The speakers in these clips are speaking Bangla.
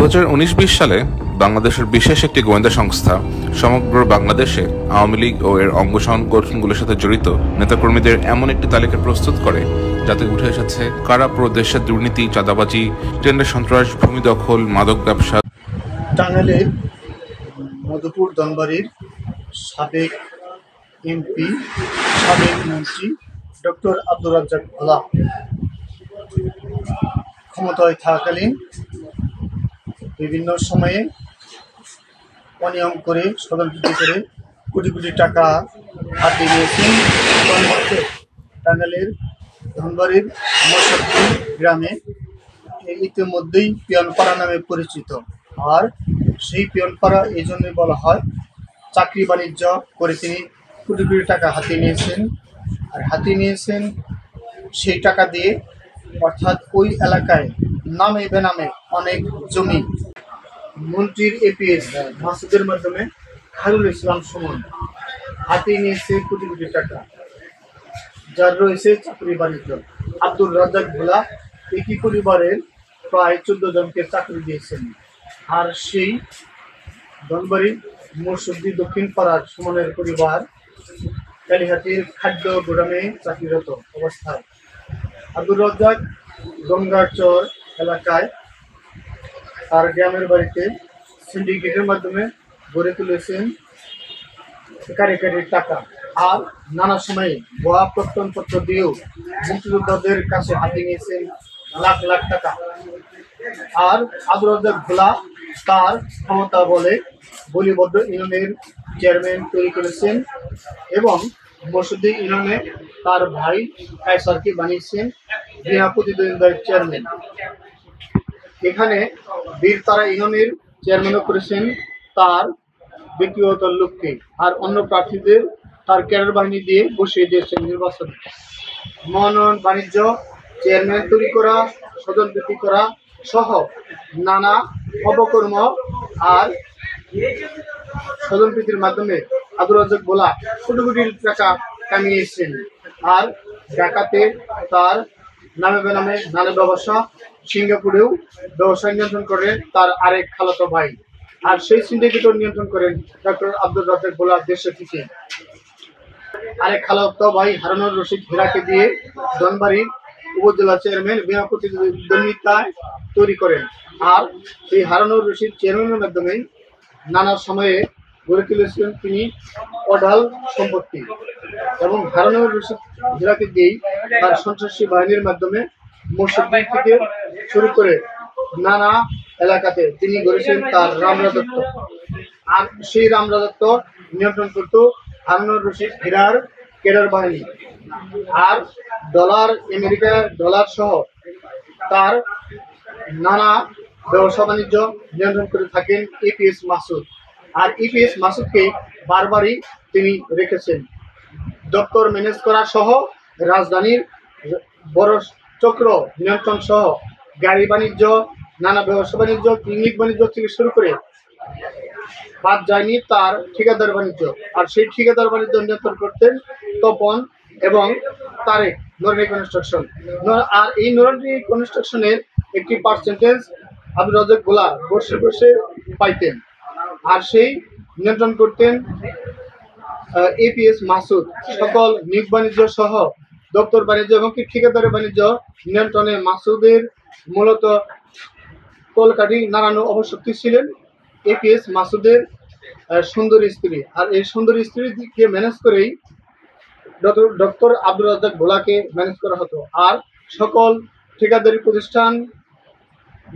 2019-20 সালে বাংলাদেশের বিশেষ একটি গোয়েন্দা সংস্থা সমগ্র বাংলাদেশে আওয়ামী লীগ ও এর অঙ্গ সংগঠনগুলোর সাথে জড়িত নেতাকর্মীদের এমন একটি তালিকা প্রস্তুত করে যাতে উঠে এসেছে কারা পুরো দেশের দুর্নীতি, চাঁদাবাজি, টেন্ডার সন্ত্রাস, ভূমি দখল, মাদক ব্যবসা। টাঙ্গাইলের মধুপুর দনবাড়ির সাবেক এমপি, সাবেক মন্ত্রী ডক্টর আব্দুর রাজ্জাক ভোলা ক্ষমতায় থাকাকালীন বিভিন্ন সময়ে অনিয়ম করে, ষড়যন্ত্র করে কোটি কোটি টাকা হাতে নিয়েছেন। টাঙ্গাইলের ধনবাড়ির মশাদপুর গ্রামে ইতিমধ্যেই পিয়নপাড়া নামে পরিচিত। আর সেই পিয়নপাড়া এই জন্যই বলা হয়, চাকরি বাণিজ্য করে তিনি কোটি কোটি টাকা হাতে নিয়েছেন। আর হাতে নিয়েছেন সেই টাকা দিয়ে, অর্থাৎ ওই এলাকায় নামে বেনামে অনেক জমি মন্ত্রীর এপিএস মাসুদের মাধ্যমে খায়রুল ইসলাম সুমন হাতে নিয়েছে কোটি কোটি টাকা, যার রয়েছে চাকরি বাণিজ্য। আব্দুর রাজ্জাক ভোলা একই পরিবারের প্রায় 14 জনকে চাকরি দিয়েছেন। আর সেই ধনবাড়ি মুরসুদ্দি দক্ষিণ পাড়ার সুমনের পরিবার কালীহাটির খাদ্য গোদামে চাকরিরত অবস্থায় আব্দুর রাজ্জাক গঙ্গাচর এলাকায় তার গ্রামের বাড়িতে সিন্ডিকেটের মাধ্যমে গড়ে তুলেছেন কারিগরির টাকা। আর নানা সময়ে ভুয়া প্রত্যয়নপত্র দিয়েও মুক্তিযোদ্ধাদের কাছে হাতে নিয়েছেন লাখ লাখ টাকা। আর আব্দুর রাজ্জাক ভোলা তার ক্ষমতা বলে বলিবদ্ধ ইউনিয়নের চেয়ারম্যান তৈরি করেছেন এবং মসুদ্দি ইউনিয়নে তার ভাই কায়সারকে বানিয়েছেন বিনা প্রতিদ্বন্দ্বিতার চেয়ারম্যান। এখানে বীরতারা ইউনিয়নের চেয়ারম্যানও করেছেন তার ব্যক্তিগত লোককে, আর অন্য প্রার্থীদের তার ক্যাডার বাহিনী দিয়ে বসিয়ে দিয়েছেন নির্বাচনে। মনোনয়ন বাণিজ্য, চেয়ারম্যান তৈরি করা, ষড়যন্ত্র করা সহ নানা অপকর্ম আর ষড়যন্ত্রের মাধ্যমে আব্দুর রাজ্জাক ভোলা কোটি কোটি টাকা কামিয়েছেন। আর ঢাকাতে তার নামে বেনামে নানা ব্যবসা, সিঙ্গাপুরেও ব্যবসা নিয়ন্ত্রণ করেন তার আরেক খালাতো ভাই। আর সেই সিন্ডিকেটও নিয়ন্ত্রণ করেন ডক্টর আব্দুর রাজ্জাক ভোলা দেশে থেকে। আরেক খালাতো ভাই হারুনুর রশিদ হীরাকে দিয়ে ধনবাড়ির উপজেলা চেয়ারম্যান বিনা প্রতিদ্বন্দ্বিতায় তৈরি করেন। আর সেই হারুনুর রশিদ চেয়ারম্যানের মাধ্যমে নানা সময়ে গড়ে তুলেছিলেন তিনি অঢাল সম্পত্তি। এবং হারুনুর রশিদ হীরাকে দিয়েই তার সন্ত্রাসী বাহিনীর মাধ্যমে মসজিদ থেকে শুরু করে নানা এলাকাতে তিনি গড়েছেন তার রামরাজত্ব। আর সেই রামরাজত্ব নিয়ন্ত্রণ করত হারুনুর রশিদ হীরার ক্যাডার বাহিনী। আর ডলার, আমেরিকা ডলার সহ তার নানা ব্যবসা বাণিজ্য নিয়ন্ত্রণ করে থাকেন এপিএস মাসুদ। আর এপিএস মাসুদকে বারবারই তিনি রেখেছেন দপ্তর ম্যানেজ করা সহ রাজধানীর বড় চক্র নিয়ন্ত্রণ সহ গাড়ি বাণিজ্য, নানা ব্যবসা বাণিজ্য, ক্লিনিক বাণিজ্য থেকে শুরু করে বাদ যায়নি তার ঠিকাদার বাণিজ্য। আর সেই ঠিকাদার বাণিজ্য নিয়ন্ত্রণ করতেন তপন এবং তারেক নুরানী কনস্ট্রাকশন। আর এই নুরানী কনস্ট্রাকশনের একটি পার্সেন্টেজ আব্দুর রাজ্জাক ভোলা বসে বসে পাইতেন। আর সেই নিয়ন্ত্রণ করতেন এপিএস মাসুদ। সকল নিয়োগ বাণিজ্য সহ দপ্তর বাণিজ্য এবং ঠিকাদারি বাণিজ্য নিয়ন্ত্রণে মাসুদের মূলত কলকাঠি নাড়ানো অবশক্তি ছিলেন এপিএস মাসুদের সুন্দরী স্ত্রী। আর এই সুন্দরী স্ত্রীকে ম্যানেজ করেই ডক্টর আব্দুর রাজ্জাক ভোলাকে ম্যানেজ করা হতো। আর সকল ঠিকাদারি প্রতিষ্ঠান,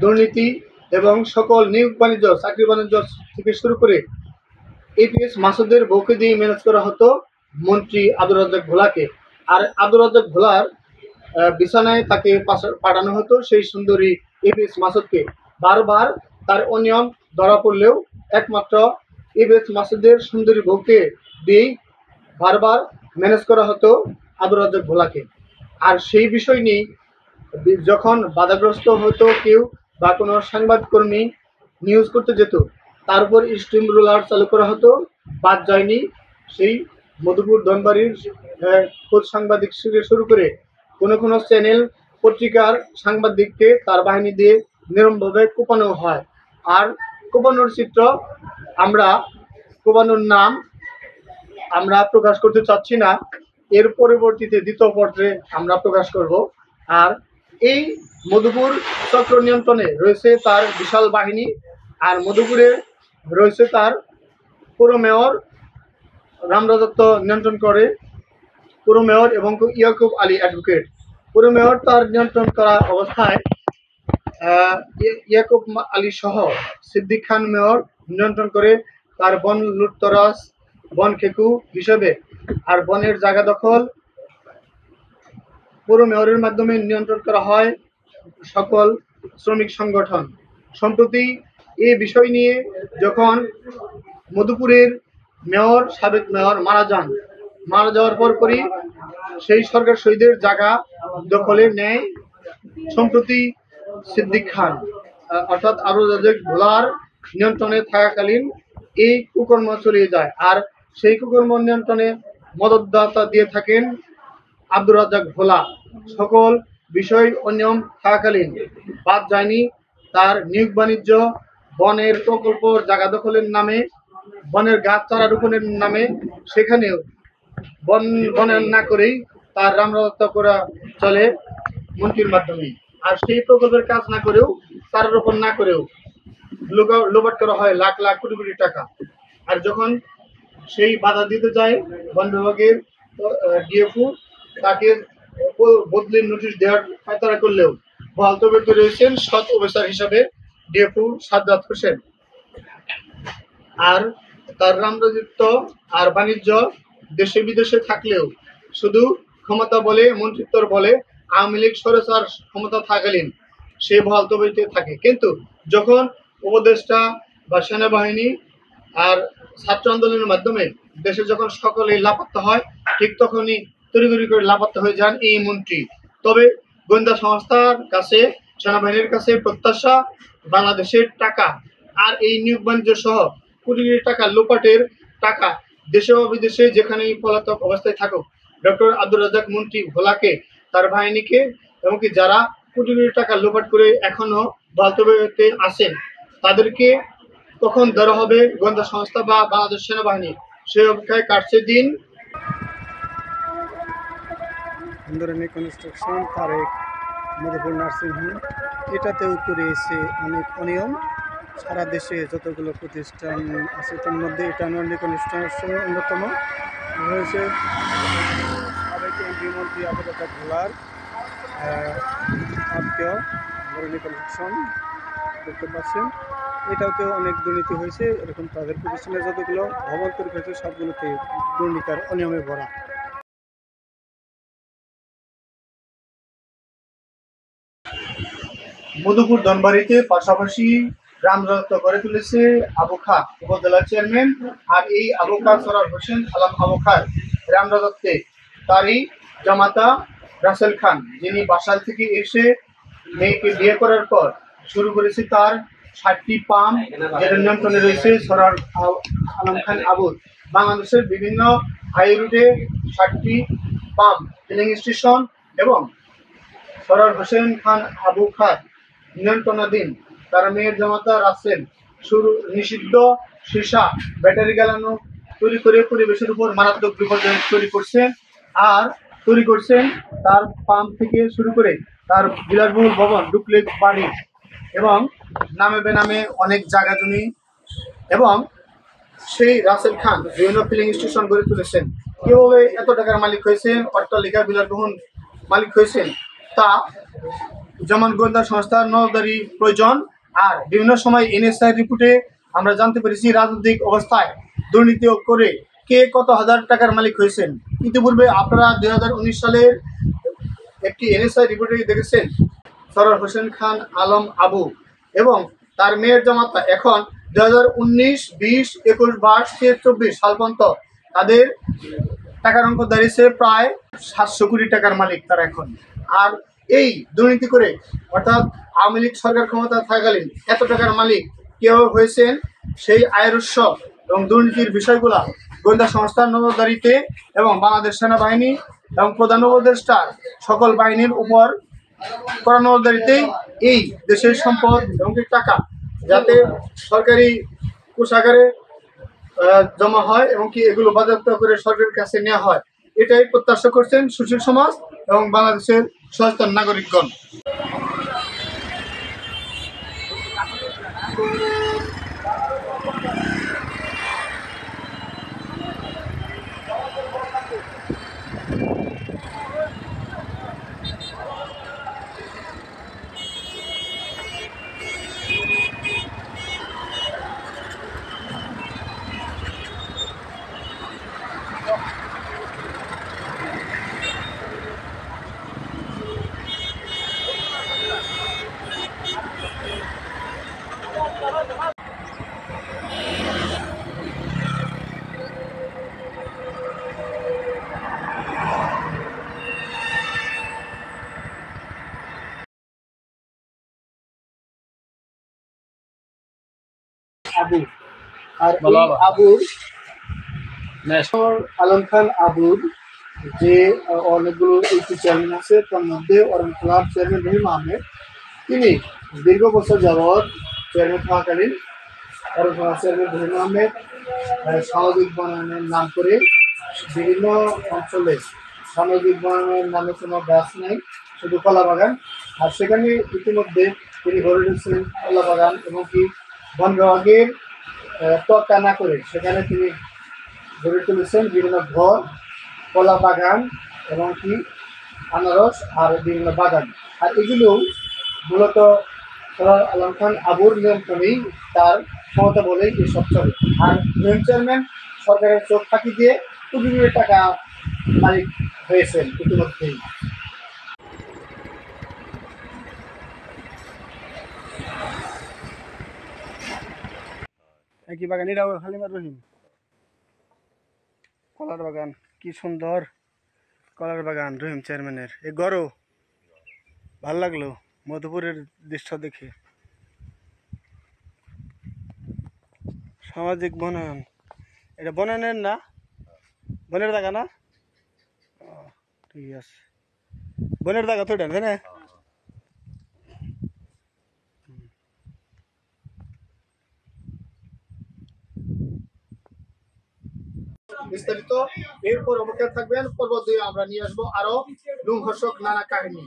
দুর্নীতি এবং সকল নিয়োগ বাণিজ্য, চাকরি বাণিজ্য থেকে শুরু করে এপিএস মাসুদের বউকে দিয়ে ম্যানেজ করা হতো মন্ত্রী আব্দুর রাজ্জাক ভোলাকে। আর আব্দুর রাজ্জাক ভোলার বিছানায় তাকে পাঠানো হতো সেই সুন্দরী এপিএস মাসুদকে। বারবার তার অনিয়ম ধরা পড়লেও একমাত্র এপিএস মাসুদের সুন্দরী বউকে দিয়েই বারবার ম্যানেজ করা হতো আব্দুর রাজ্জাক ভোলাকে। আর সেই বিষয় নিয়ে যখন বাধাগ্রস্ত হতো কেউ বা কোনো সাংবাদিককর্মী নিউজ করতে যেত, তার উপর স্টিম রোলার চালু করা হতো। বাদ যায়নি সেই মধুপুর ধনবাড়ির খোঁজ সাংবাদিক থেকে শুরু করে কোনো চ্যানেল পত্রিকার সাংবাদিককে তার বাহিনী দিয়ে নিরমভাবে কোপানো হয়। আর কোপানোর চিত্র আমরা কোপানোর নাম আমরা প্রকাশ করতে চাচ্ছি না, এর পরবর্তীতে দ্বিতীয় পর্বে আমরা প্রকাশ করব। আর এই মধুপুর চক্র নিয়ন্ত্রণে রয়েছে তার বিশাল বাহিনী, আর মধুপুরে রয়েছে তার পুরো মেয়র রামরাজ দত্ত নিয়ন্ত্রণ করে, পুরো মেয়র এবং ইয়াকুব আলী অ্যাডভোকেট। পুরো মেয়র তার নিয়ন্ত্রণ করা অবস্থায় ইয়াকুব আলী সহ সিদ্দিক খান মেয়র নিয়ন্ত্রণ করে তার বন লুটতরাজ, বন খেকু হিসেবে। আর বনের জায়গা দখল পুরো মেয়রের মাধ্যমে নিয়ন্ত্রণ করা হয় সকল শ্রমিক সংগঠন। সম্প্রতি এই বিষয় নিয়ে যখন মধুপুরের মেয়র, সাবেক মেয়র মারা যাওয়ার পরই সেই সরকার শহীদের জায়গা দখলে নেয় সম্প্রতি সিদ্দিক খান, অর্থাৎ আব্দুর রাজ্জাক ভোলার নিয়ন্ত্রণে থাকাকালীন এই কুকর্ম চলিয়ে যায়। আর সেই কুকর্ম নিয়ন্ত্রণে মদতদাতা দিয়ে থাকেন আব্দুর রাজ্জাক ভোলা। সকল বিষয় অনিয়ম থাকাকালীন বাদ যায়নি তার নিয়োগ বাণিজ্য, বনের প্রকল্প জায়গা দখলের নামে, বনের গাছ চারা রোপণের নামে, সেখানেও বনের না করেই তার রামরাজত্ব করা চলে মন্ত্রীর মাধ্যমে। আর সেই প্রকল্পের কাজ না করেও, চারা রোপণ না করেও লোপাট করা হয় লাখ লাখ কোটি কোটি টাকা। আর যখন সেই বাধা দিতে যায় বন বিভাগের ডিএফও, তাকে বদলির নোটিশ দেওয়ার ফায়তারা করলেও বহাল তবিয়তে রয়েছেন সৎ অফিসার হিসাবে ডিএফও সাজ্জাদ হোসেন। আর তার রামরাজত্ব আর বাণিজ্য দেশে বিদেশে থাকলেও শুধু ক্ষমতা বলে, মন্ত্রিত্বর বলে আওয়ামী লীগ সরকার ক্ষমতা থাকালীন সে বহাল তবিয়তে থাকে। কিন্তু যখন উপদেষ্টা বা সেনাবাহিনী আর ছাত্র আন্দোলনের মাধ্যমে দেশে যখন সকলেই লাপাত্তা হয়, ঠিক তখনই তড়িঘড়ি করে লাপাত্তা হয়ে যান এই মন্ত্রী। তবে গোয়েন্দা সংস্থার কাছে, সেনাবাহিনীর কাছে প্রত্যাশা বাংলাদেশের টাকা আর এই নিয়োগ বাণিজ্য সহ কোটি কোটি টাকা লোপাটের টাকা দেশে ও বিদেশে যেখানেই পলাতক অবস্থায় থাকুক, ডক্টর আব্দুর রাজ্জাক মন্ত্রী ভোলাকে, তার বাহিনীকে, এমনকি যারা কোটি কোটি টাকা লোপাট করে এখনো বাস্তবায়িতে আছেন, তাদেরকে কখন ধরা হবে গোয়েন্দা সংস্থা বা বাংলাদেশ সেনাবাহিনী, সেই অপেক্ষায় কাটছে দিন। ইন্দ্রাণী কনস্ট্রাকশন, তারেক মধুপুর নার্সিংহোম, এটাতেও করেছে অনেক অনিয়ম। সারা দেশে যতগুলো প্রতিষ্ঠান আছে তার মধ্যে এটা ইন্দ্রাণী কনস্ট্রাকশন অন্যতম। রয়েছে সাবেক এমপি মন্ত্রী আব্দুর রাজ্জাক ভোলার আত্মীয় ইন্দ্রাণী কনস্ট্রাকশন, দেখতে পাচ্ছেন। এটাতেও অনেক দুর্নীতি হয়েছে। এরকম তাদের প্রতিষ্ঠানে যতগুলো ভবন তৈরি হয়েছে সবগুলোতে দুর্নীতির অনিয়মে ভরা। মধুপুর ধনবাড়িতে পাশাপাশি রামরাজত্ব গড়ে তুলেছে আবু খা উপজেলা চেয়ারম্যান। আর এই আবু খা সরার হোসেন আলম আবু খার রামরাজত্বে তারই জামাতা রাসেল খান, যিনি বাসাল থেকে এসে মেয়েকে বিয়ে করার পর শুরু করেছে তার 60টি পাম্প, যেটার নিয়ন্ত্রণে রয়েছে সরার আলম খান আবুর। বাংলাদেশের বিভিন্ন হাই রুটে 60টি পাম্প, ফিলিং স্টেশন এবং সরার হোসেন খান আবু খার নিয়ন্ত্রণাধীন তার মেয়ের জামাতা রাসেল নিষিদ্ধ সীসা, ব্যাটারি জ্বালানো তৈরি করে পরিবেশের উপর মারাত্মক বিপর্যয় তৈরি করছেন। আর তৈরি করছেন তার পাম্প থেকে শুরু করে তার বিলাসবহুল ভবন, ডুপ্লেক্স বাড়ি এবং নামে বেনামে অনেক জায়গা জমি। এবং সেই রাসেল খান বিভিন্ন ফিলিং স্টেশন গড়ে তুলেছেন। কিভাবে এত টাকার মালিক হয়েছেন, অট্টালিকা বিলাসবহুল মালিক হয়েছেন, তা যেমন গোয়েন্দা সংস্থার নজরদারি প্রয়োজন। আর বিভিন্ন সময় এনএসআই রিপোর্টে আমরা জানতে পেরেছি রাজনৈতিক অবস্থায় দুর্নীতি করে কে কত হাজার টাকার মালিক হয়েছেন। ইতিপূর্বে আপনারা 2019 সালের একটি এনএসআই রিপোর্টে দেখেছেন সরার হোসেন খান আলম আবু এবং তার মেয়ের জামাতা এখন 2019, 20, 21, 22, 24 সাল পর্যন্ত তাদের টাকার অঙ্ক দাঁড়িয়েছে প্রায় 700 কোটি টাকার মালিক তারা এখন। আর এই দুর্নীতি করে, অর্থাৎ আওয়ামী লীগ সরকার ক্ষমতা থাকাকালীন এত টাকার মালিক কেউ হয়েছেন, সেই আয়ের উৎস এবং দুর্নীতির বিষয়গুলা গোয়েন্দা সংস্থার নজরদারিতে এবং বাংলাদেশ সেনাবাহিনী এবং প্রধান উপদেষ্টার সকল বাহিনীর উপর করা নজরদারিতেই এই দেশের সম্পদ এবং টাকা যাতে সরকারি কোষাগারে জমা হয় এবং কি এগুলো বাজেয়াপ্ত করে সরকারের কাছে নেওয়া হয়, এটাই প্রত্যাশা করছেন সুশীল সমাজ এবং বাংলাদেশের সচেতন নাগরিকগণ। আবু আর এই আবুর আলম খান আবুর যে অনেকগুলো ইউপি চেয়ারম্যান আছে, তার মধ্যে অরণ ক্লাব চেয়ারম্যান রহিম আহমেদ, তিনি দীর্ঘ বছর যাবৎ চেয়ারম্যান থাকাকালীন অরণ ক্লাব চেয়ারম্যান রহিম আহমেদ সামাজিক বনায়নের নাম করে বিভিন্ন অঞ্চলে সামাজিক বনায়নের নামে কোনো গাছ নাই, শুধু কলা বাগান। আর সেখানে ইতিমধ্যে তিনি গড়ে তুলছেন কলা বাগান এবং কি বন বিভাগের তোয়াক্কা না করে সেখানে তিনি গড়ে তুলেছেন বিভিন্ন ঘর, কলা বাগান এবং কি আনারস আর বিভিন্ন বাগান। আর এগুলো মূলত আলম খান আবুর নিয়ন্ত্রণেই, তার ক্ষমতা বলেই এসব চলে। আর মেয়র চেয়ারম্যান সরকারের চোখ ফাঁকি দিয়ে কোটি কোটি টাকা মালিক হয়েছেন ইতিমধ্যেই। একই বাগান, এটাও হালিমার রহিম কলার বাগান, কি সুন্দর কলার বাগান রহিম চেয়ারম্যানের। এ গড়ও ভাল লাগলো মধুপুরের দৃশ্য দেখে। সামাজিক বনায়ন, এটা বনায়নের না, বনের জায়গা না? ঠিক আছে, বনের জায়গা তো এটা, তাই না? বিস্তারিত এরপর অপেক্ষা থাকবেন, পরবর্তী আমরা নিয়ে আসবো আরো রোমহর্ষক নানা কাহিনী।